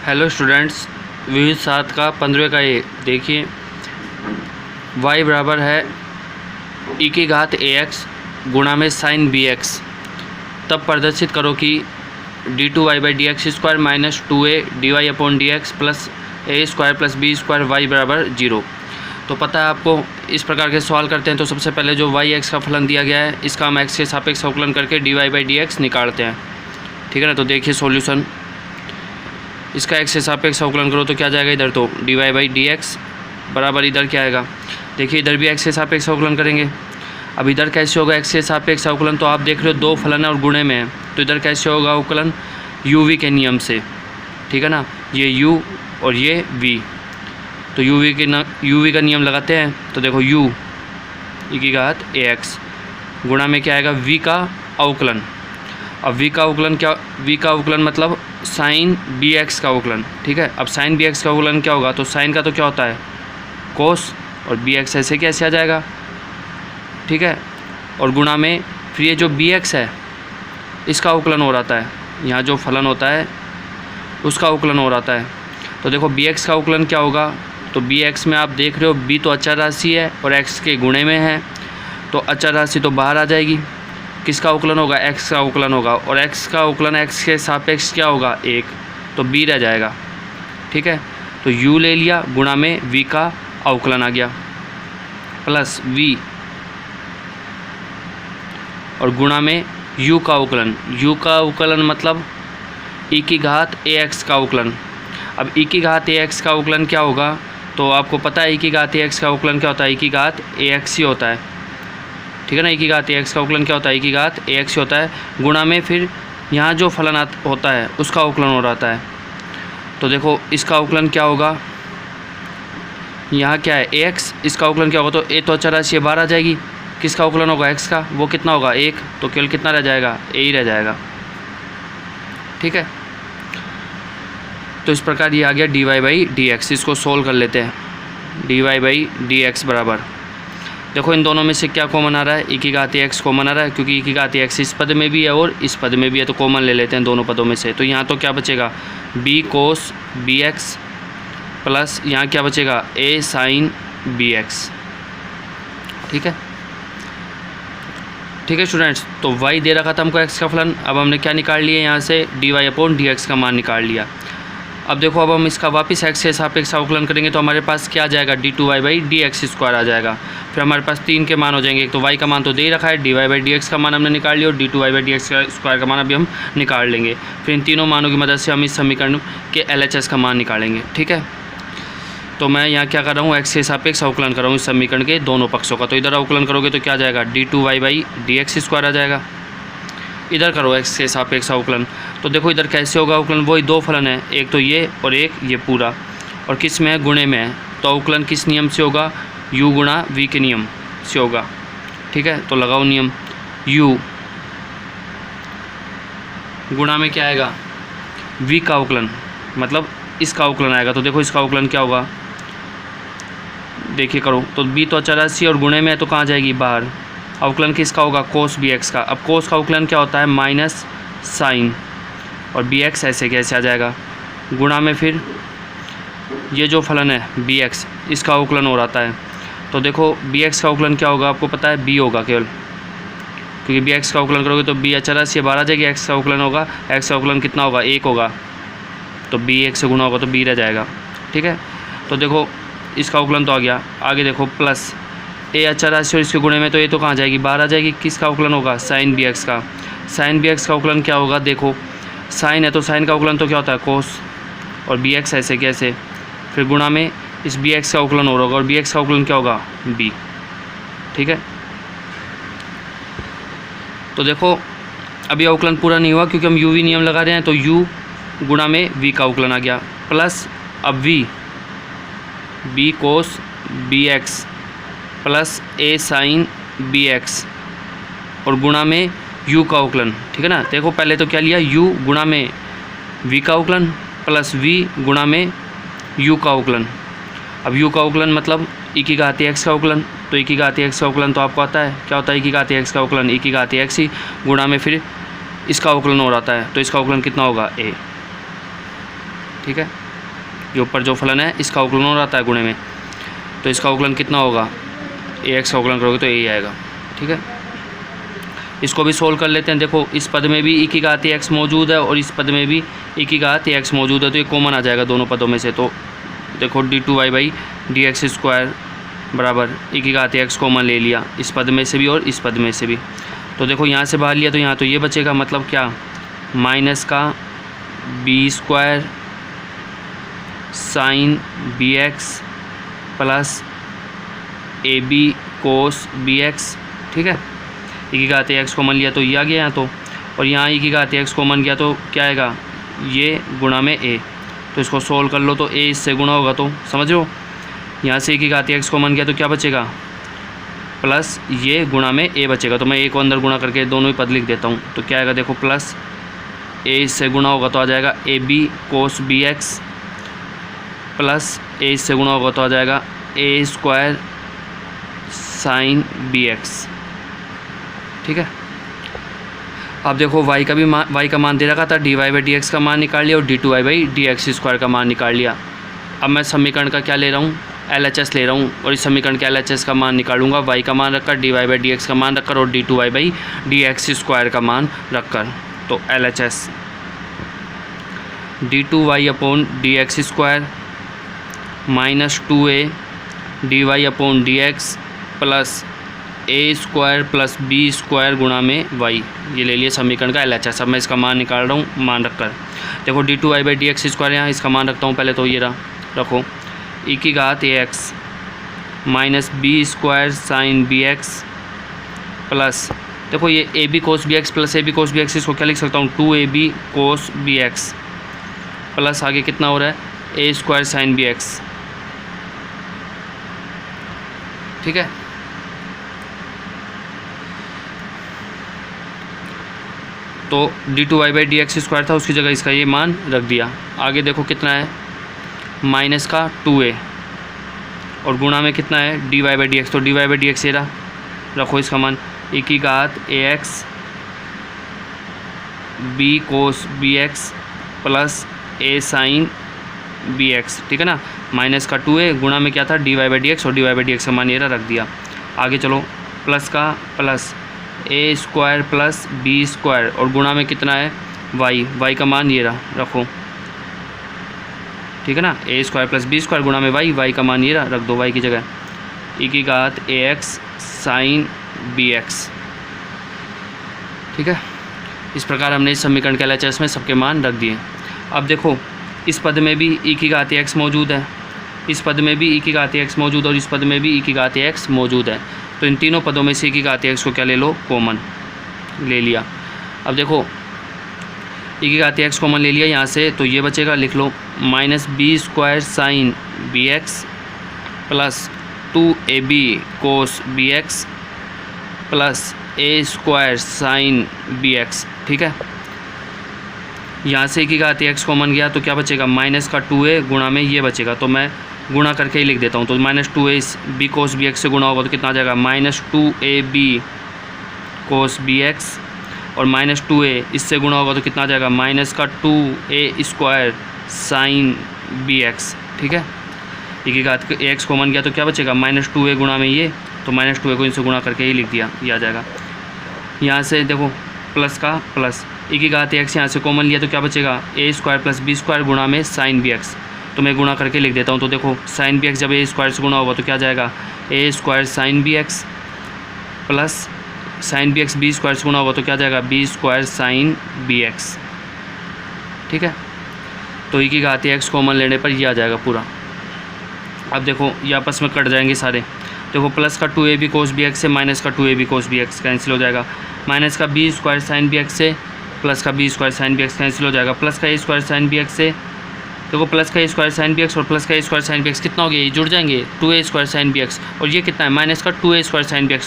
Hello students, विविध 7 का 15वें का ये देखिए, y बराबर है e की घात ax गुणा में साइन bx। तब प्रदर्शित करो कि d2y by D X square minus 2a dy upon D X plus a square plus B square y बराबर 0। तो पता है आपको, इस प्रकार के सवाल करते हैं तो सबसे पहले जो y x का फलन दिया गया है इसका हम x के सापेक्ष अवकलन करके dy बाई डी एक्स निकालते हैं। ठीक है ना। तो देखिए सॉल्यूशन, इसका x से सापेक्ष अवकलन करो तो क्या जाएगा, इधर तो dy बाई डी एक्स बराबर इधर क्या आएगा। देखिए इधर भी x से सापेक्ष अवकलन करेंगे। अब इधर कैसे होगा x से सापेक्ष अवकलन, तो आप देख रहे हो दो फलन है और गुणे में है, तो इधर कैसे होगा अवकलन, uv के नियम से। ठीक है ना, ये u और ये v, तो uv का नियम लगाते हैं। तो देखो u e की घात ax गुणा में क्या आएगा, v का अवकलन। अब v का अवकलन क्या, v का अवकलन मतलब साइन bx का अवकलन। ठीक है, अब साइन bx का अवकलन क्या होगा, तो साइन का तो क्या होता है कोस, और bx ऐसे कैसे आ जाएगा। ठीक है, और गुणा में फिर ये जो bx है इसका अवकलन हो रहता है, यहाँ जो फलन होता है उसका अवकलन हो रहता है। तो देखो bx का अवकलन क्या होगा, तो bx में आप देख रहे हो b तो अचर राशि है और x के गुणे में है, तो अचर राशि तो बाहर आ जाएगी। किसका अवकलन होगा, x का अवकलन होगा, और x का अवकलन x के सापेक्ष क्या होगा 1, तो b रह जाएगा। ठीक है, तो u ले लिया गुणा में v का अवकलन आ गया प्लस v और गुणा में u का अवकलन। u का अवकलन मतलब e की घात ax का अवकलन। अब e की घात ax का अवकलन क्या होगा, तो आपको पता है e की घात ax का अवकलन क्या होता है, e की घात ax ही होता है। ठीक है ना, e की घात ax का अवकलन क्या होता है, e की घात ax ही होता है, गुणा में फिर यहाँ जो फलन होता है उसका अवकलन हो रहता है। तो देखो इसका अवकलन क्या होगा, यहाँ क्या है ax, इसका अवकलन क्या होगा, तो a तो अचर राशि है बाहर आ जाएगी। किसका अवकलन होगा x का, वो कितना होगा 1, तो केवल कितना रह जाएगा, a ही रह जाएगा। ठीक है, तो इस प्रकार ये आ गया dy बाई डी एक्स। इसको सोल्व कर लेते हैं। dy बाई डी एक्स बराबर, देखो इन दोनों में से क्या कॉमन आ रहा है, e की घात x कॉमन आ रहा है, क्योंकि e की घात x इस पद में भी है और इस पद में भी है, तो कॉमन ले लेते हैं दोनों पदों में से। तो यहाँ तो क्या बचेगा, b कोस bx प्लस यहाँ क्या बचेगा, a साइन bx। ठीक है, ठीक है स्टूडेंट्स, तो y दे रखा था हमको x का फलन, अब हमने क्या निकाल लिया यहाँ से, dy अपॉन डी एक्स का मान निकाल लिया। अब देखो अब हम इसका वापस x के सापेक्ष अवकलन करेंगे तो हमारे पास क्या आ जाएगा, d2y by D X square आ जाएगा। फिर हमारे पास 3 के मान हो जाएंगे, एक तो y का मान तो दे ही रखा है, dy बाई डी एक्स का मान हमने निकाल लिया और d2y by D X square का मान अभी हम निकाल लेंगे। फिर इन तीनों मानों की मदद से हम इस समीकरण के LHS का मान निकालेंगे। ठीक है, तो मैं यहाँ क्या कर रहा हूँ, x के सापेक्ष अवकलन कर रहा हूँ इस समीकरण के दोनों पक्षों का। तो इधर अवकलन करोगे तो क्या आ जाएगा, d2y by D X square आ जाएगा। इधर करो x के सापेक्ष अवकलन, तो देखो इधर कैसे होगा अवकलन, वही दो फलन है, एक तो ये और एक ये पूरा, और किस में है, गुणे में है। तो अवकलन किस नियम से होगा, u गुणा v के नियम से होगा। ठीक है, तो लगाओ नियम, u गुणा में क्या आएगा, v का अवकलन मतलब इसका अवकलन आएगा। तो देखो इसका अवकलन क्या होगा, देखिए करो, तो b तो अचर राशि और गुणे में है तो कहाँ जाएगी, बाहर। अवकलन किसका होगा, कोस bx का। अब कोस का अवकलन क्या होता है, माइनस साइन, और bx ऐसे कैसे आ जाएगा, गुणा में फिर ये जो फलन है bx इसका अवकलन हो रहा है। तो देखो bx का अवकलन क्या होगा, आपको पता है b होगा केवल, क्योंकि bx का अवकलन करोगे तो b अचर राशि बाहर आ जाएगी, x का अवकलन होगा, x का अवकलन कितना होगा 1 होगा, तो b 1 से गुणा होगा तो b रह जाएगा। ठीक है, तो देखो इसका अवकलन तो आ गया। आगे देखो प्लस a अचर राशि और इसके गुणे में, तो ये तो कहाँ जाएगी, बाहर आ जाएगी। किसका अवकलन होगा, साइन bx का। साइन bx का अवकलन क्या होगा, देखो साइन है तो साइन का अवकलन तो क्या होता है कोस, और bx ऐसे कैसे, फिर गुणा में इस bx का अवकलन हो रहा होगा, और bx का अवकलन क्या होगा b। ठीक है, तो देखो अभी अवकलन पूरा नहीं हुआ क्योंकि हम uv नियम लगा रहे हैं, तो u गुणा में v का अवकलन आ गया प्लस अब v b cos bx plus a sine bx और गुणा में u का अवकलन। ठीक है ना, देखो पहले तो क्या लिया, u गुणा में v का अवकलन प्लस v गुणा में u का अवकलन। अब u का अवकलन मतलब e की घात x का अवकलन, तो e की घात x का अवकलन तो आपको आता है, क्या होता है e की घात x का अवकलन, e की घात x ही गुणा में फिर इसका अवकलन हो रहा है, तो इसका अवकलन कितना होगा a। ठीक है, ये ऊपर जो फलन है इसका अवकलन हो रहा है गुणे में, तो इसका अवकलन कितना होगा, ax का अवकलन करोगे तो यही आएगा। ठीक है, इसको भी सोल्व कर लेते हैं। देखो इस पद में भी e की घात ax मौजूद है और इस पद में भी e की घात ax मौजूद है, तो ये कॉमन आ जाएगा दोनों पदों में से। तो देखो d2y/dx² बराबर e की घात ax कॉमन ले लिया इस पद में से भी और इस पद में से भी, तो देखो यहाँ से बाहर लिया तो यहाँ तो ये बचेगा, मतलब क्या, माइनस का b² sine bx plus ab cos bx। ठीक है, e की घात x कॉमन लिया तो ये आ गया यहाँ तो, और यहाँ e की घात x कॉमन किया तो क्या आएगा, ये गुणा में a, तो इसको सोल्व कर लो तो a इससे गुणा होगा, तो समझ लो यहाँ से e की घात x कॉमन किया तो क्या बचेगा, प्लस ये गुणा में a बचेगा। तो मैं a को अंदर गुणा करके दोनों ही पद लिख देता हूँ, तो क्या आएगा, देखो प्लस a इससे गुणा होगा तो आ जाएगा ab cos bx plus a इससे गुणा होगा तो आ जाएगा a² साइन bx। ठीक है, अब देखो y का भी y का मान दे रखा था, dy/dx का मान निकाल लिया और d2y/dx² का मान निकाल लिया। अब मैं समीकरण का क्या ले रहा हूँ, LHS ले रहा हूँ, और इस समीकरण के LHS का मान निकालूंगा, y का मान रखकर, dy/dx का मान रखकर और d2y/dx² का मान रखकर। तो LHS d2y/dx² minus 2a dy/dx plus a² plus b² गुणा में y, ये ले लिए समीकरण का LHS। अब मैं इसका मान निकाल रहा हूँ मान रखकर। देखो d2y/dx² यहाँ इसका मान रखता हूँ पहले, तो ये रखो e की घात ax minus b² sine bx plus, देखो ये ab cos bx plus ab cos bx, इसको क्या लिख सकता हूँ, 2ab कोस bx प्लस आगे कितना हो रहा है a² साइन bx। ठीक है, तो d2y/dx² था, उसकी जगह इसका ये मान रख दिया। आगे देखो कितना है, माइनस का 2a और गुणा में कितना है dy/dx, तो dy/dx ये रखो इसका मान e की घात ax b cos bx plus a sine bx। ठीक है ना, माइनस का 2a गुणा में क्या था dy/dx और dy/dx का मान ये रख दिया। आगे चलो प्लस का प्लस a² प्लस b² और गुणा में कितना है y का मान ये रखो। ठीक है ना, a² प्लस b² गुणा में y का मान ये रख दो y की जगह, e की घात ax साइन bx। ठीक है, इस प्रकार हमने इस समीकरण के LHS में सबके मान रख दिए। अब देखो इस पद में भी e की घात x मौजूद है, इस पद में भी e की घात x मौजूद और इस पद में भी e की घात x मौजूद है, तो इन तीनों पदों में से e की घात x को क्या ले लो, कॉमन ले लिया। अब देखो e की घात x कॉमन ले लिया यहाँ से, तो ये बचेगा, लिख लो minus b² sine bx plus 2ab cos bx plus a² sine bx। ठीक है, यहाँ से e की घात x कॉमन गया तो क्या बचेगा, माइनस का 2a गुणा में ये बचेगा, तो मैं गुणा करके ही लिख देता हूँ। तो minus 2a b cos bx से गुणा होगा तो कितना आ जाएगा, माइनस 2ab कोस bx और माइनस 2a इससे गुणा होगा तो कितना आ जाएगा, माइनस का 2a² साइन bx। ठीक है, e की घात x कॉमन गया तो क्या बचेगा, माइनस 2a गुणा में ये, तो माइनस 2a को इनसे गुणा करके ही लिख दिया, ये आ जाएगा। यहाँ से देखो प्लस का प्लस e की घात x यहाँ से कॉमन लिया तो क्या बचेगा, a² प्लस b² गुणा में साइन bx, तो मैं गुणा करके लिख देता हूँ। तो देखो साइन bx जब a² से गुणा होगा तो क्या आ जाएगा, a² sine bx plus sine bx b² से गुणा होगा तो क्या आ जाएगा, b² साइन bx। ठीक है, तो e की घात x कॉमन लेने पर ये आ जाएगा पूरा। अब देखो ये आपस में कट जाएंगे सारे, देखो प्लस का 2ab कोस bx से माइनस का 2ab कोस bx कैंसिल हो जाएगा, माइनस का b² साइन bx से प्लस का b² साइन bx कैंसिल हो जाएगा, प्लस का a² साइन bx से, देखो प्लस का a² साइन bx और प्लस का a² साइन bx कितना हो गया, ये जुड़ जाएंगे 2a² साइन bx, और ये कितना है माइनस का 2a² साइन bx,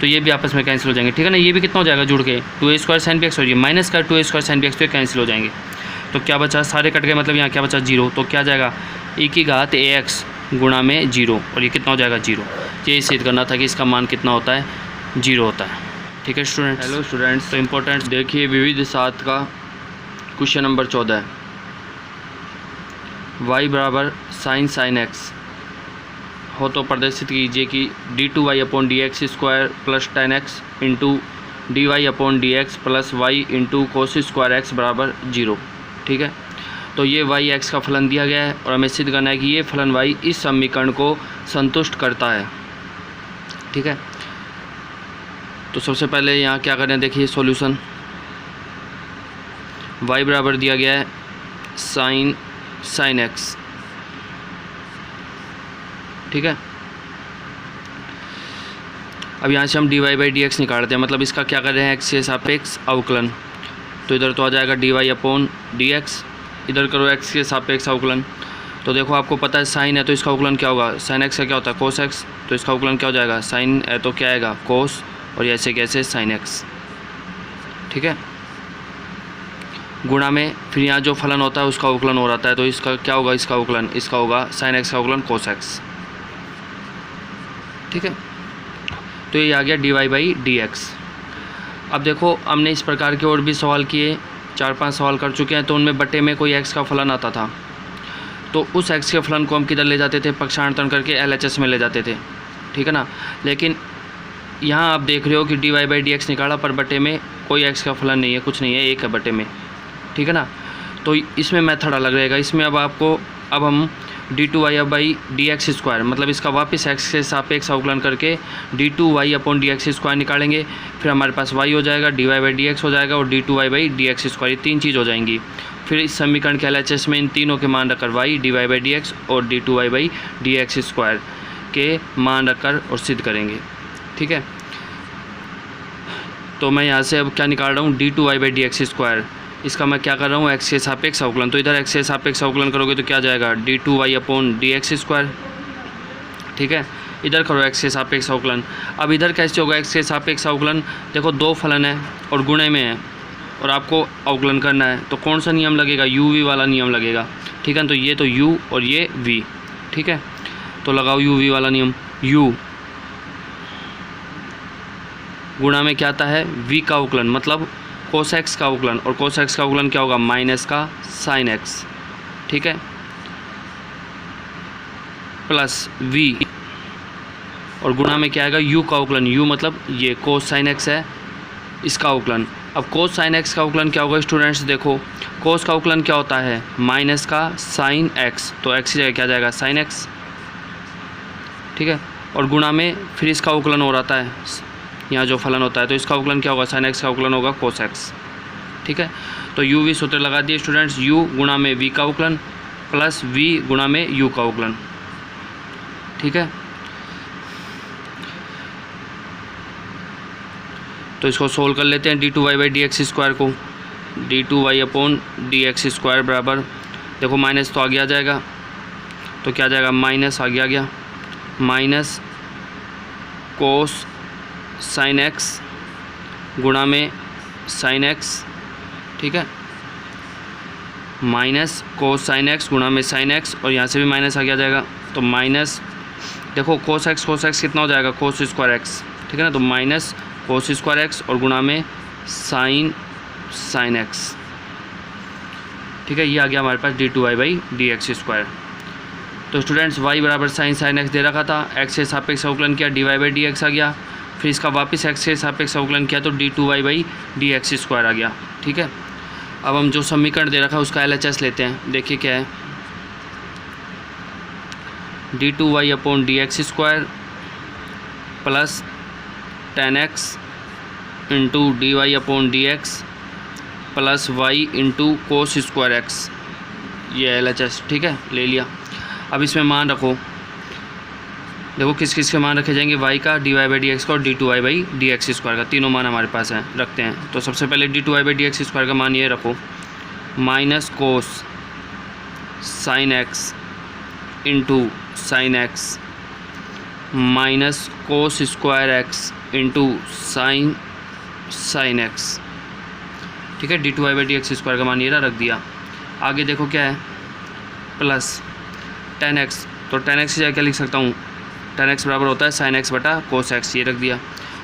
तो ये भी आपस में कैंसिल हो जाएंगे। ठीक है ना, ये भी कितना हो जाएगा जुड़ के 2a² साइन bx और ये माइनस का 2a² साइन bx, तो ये कैंसिल हो जाएंगे। तो क्या बचा, सारे कट गए, मतलब यहाँ क्या बचा, 0। तो क्या जाएगा, e की घात ax गुणा में 0 और ये कितना हो जाएगा, 0। ये सिद्ध करना था कि इसका मान कितना होता है, 0 होता है। ठीक है स्टूडेंट्स, हेलो स्टूडेंट्स, तो इम्पोर्टेंट देखिए विविध सात का क्वेश्चन नंबर 14 है। y बराबर साइन एक्स हो तो प्रदर्शित कीजिए कि d2y/dx² plus tan x into dy/dx plus y into cos square x बराबर 0। ठीक है, तो ये y x का फलन दिया गया है और हमें सिद्ध करना है कि ये फलन y इस समीकरण को संतुष्ट करता है। ठीक है, तो सबसे पहले यहाँ क्या करें, देखिए सॉल्यूशन। y बराबर दिया गया है साइन एक्स। ठीक है, अब यहाँ से हम dy/dx निकालते हैं, मतलब इसका क्या कर रहे हैं, x के सापेक्ष अवकलन। तो इधर तो आ जाएगा dy/dx, इधर करो x के सापेक्ष अवकलन। तो देखो आपको पता है साइन है तो इसका अवकलन क्या होगा, साइन x का क्या होता है कोस x, तो इसका अवकलन क्या हो जाएगा, साइन है तो क्या आएगा कोस, और ऐसे कैसे साइन x। ठीक है, गुणा में फिर यहाँ जो फलन होता है उसका अवकलन हो जाता है, तो इसका क्या होगा, इसका अवकलन, इसका होगा साइन x का अवकलन कोस x। ठीक है, तो ये आ गया dy/dx। अब देखो हमने इस प्रकार के और भी सवाल किए, 4-5 सवाल कर चुके हैं, तो उनमें बटे में कोई x का फलन आता था तो उस x के फलन को हम किधर ले जाते थे, पक्षांतरण करके LHS में ले जाते थे। ठीक है ना, लेकिन यहाँ आप देख रहे हो कि dy/dx निकाला पर बटे में कोई x का फलन नहीं है, कुछ नहीं है, एक है बटे में। ठीक है ना, तो इसमें मेथड अलग रहेगा। इसमें अब हम d2y/dx² मतलब इसका वापस x के सापेक्ष अवकलन करके d2y/dx² निकालेंगे, फिर हमारे पास y हो जाएगा, dy/dx हो जाएगा और d2y/dx², ये तीन चीज़ हो जाएंगी। फिर इस समीकरण के LHS में इन तीनों के मान रखकर y dy/dx और d2y/dx² के मान रखकर और सिद्ध करेंगे। ठीक है, तो मैं यहाँ से अब क्या निकाल रहा हूँ, d2y/dx², इसका मैं क्या कर रहा हूँ, x के सापेक्ष अवकलन। तो इधर x के सापेक्ष अवकलन करोगे तो क्या जाएगा, d2y/dx²। ठीक है, इधर करो x के सापेक्ष अवकलन। अब इधर कैसे होगा x के सापेक्ष अवकलन, देखो दो फलन है और गुणे में है और आपको अवकलन करना है, तो कौन सा नियम लगेगा, u v वाला नियम लगेगा। ठीक है, तो ये तो u और ये v। ठीक है, तो लगाओ u v वाला नियम, u गुणा में क्या आता है, v का अवकलन मतलब कोस x का अवकलन, और कोस x का अवकलन क्या होगा, माइनस का साइन x। ठीक है, प्लस v और गुणा में क्या आएगा, u का अवकलन, u मतलब ये कोस साइन x है, इसका अवकलन। अब कोस साइन x का अवकलन क्या होगा स्टूडेंट्स, देखो कोस का अवकलन क्या होता है, माइनस का साइन x, तो x की जगह क्या जाएगा साइन x। ठीक है, और गुणा में फिर इसका अवकलन हो रहा है, यहाँ जो फलन होता है तो इसका अवकलन क्या होगा, साइन x का अवकलन होगा कोस x। ठीक है, तो u v सूत्र लगा दिए स्टूडेंट्स, u गुणा में v का अवकलन प्लस v गुणा में u का अवकलन। ठीक है, तो इसको सोल्व कर लेते हैं, d2y/dx² को, d2y/dx² बराबर, देखो माइनस तो आगे आ जाएगा, तो क्या जाएगा, माइनस आगे आ गया, माइनस कोस साइन x गुणा में साइन x। ठीक है, माइनस कोस साइन x गुणा में साइन x, और यहाँ से भी माइनस आ गया जाएगा, तो माइनस देखो कोस x कितना हो जाएगा, कोस स्क्वायर x। ठीक है ना, तो माइनस कोस स्क्वायर x और गुणा में साइन x। ठीक है, ये आ गया हमारे पास d2y/dx²। तो स्टूडेंट्स y बराबर साइन x दे रखा था, x के सापेक्ष अवकलन किया, dy/dx आ गया, फिर इसका वापस x के सापेक्ष अवकलन किया तो d2y/dx² आ गया। ठीक है, अब हम जो समीकरण दे रखा है उसका LHS लेते हैं, देखिए क्या है, d2y/dx² plus tan x into dy/dx plus y into cos square x, ये LHS। ठीक है, ले लिया। अब इसमें मान रखो, देखो किस किस के मान रखे जाएंगे, y का, dy/dx का और d2y/dx² का, तीनों मान हमारे पास हैं, रखते हैं। तो सबसे पहले d2y/dx² का मान ये रखो, minus cos sign x into sine x minus cos square x into sine x। ठीक है, d2y/dx² का मान ये रख दिया। आगे देखो क्या है, प्लस tan x, तो tan x की जगह क्या लिख सकता हूँ, tan x बराबर होता है साइन x बटा कोस x, ये रख दिया।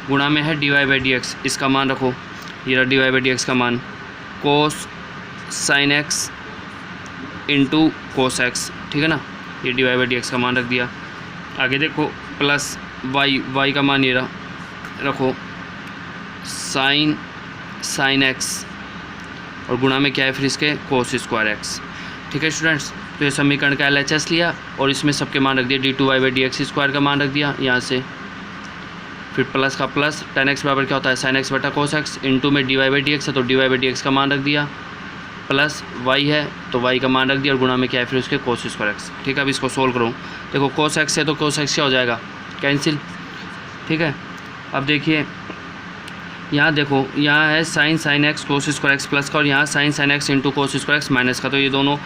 गुणा में है dy/dx, इसका मान रखो, ये रहा dy/dx का मान, कोस sign x into cos x, ठीक है ना, ये dy बाई डी एक्स का मान रख दिया। आगे देखो प्लस y का मान ये रखो साइन एक्स और गुणा में क्या है फिर इसके कोस स्क्वायर एक्स, ठीक है स्टूडेंट्स। तो ये समीकरण का LHS लिया और इसमें सबके मान रख दिया, d2y by D X square का मान रख दिया यहाँ से, फिर प्लस का प्लस tan x बराबर क्या होता है sin x बटा कोस एक्स, इंटू में dy बाई डी एक्स है तो dy बाई डी एक्स का मान रख दिया, प्लस y है तो y का मान रख दिया और गुणा में क्या है फिर उसके कोस स्क्वायर एक्स, ठीक है। अब इसको सोल्व करूँ, देखो कोस एक्स है तो कोस एक्स क्या हो जाएगा कैंसिल, ठीक है। अब देखिए यहाँ देखो यहाँ है sine x cos square x plus का और यहाँ sine x into cos square x minus का, तो ये दोनों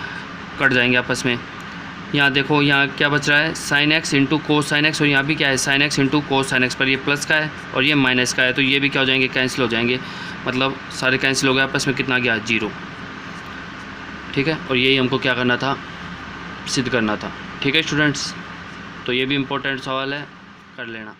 कट जाएंगे आपस में। यहाँ देखो यहाँ क्या बच रहा है sine x into cos sine x और यहाँ भी क्या है sine x into cos sine x, पर ये प्लस का है और ये माइनस का है, तो ये भी क्या हो जाएंगे कैंसिल हो जाएंगे, मतलब सारे कैंसिल हो गए आपस में, कितना गया 0, ठीक है। और यही हमको क्या करना था सिद्ध करना था, ठीक है स्टूडेंट्स। तो ये भी इम्पोर्टेंट सवाल है, कर लेना।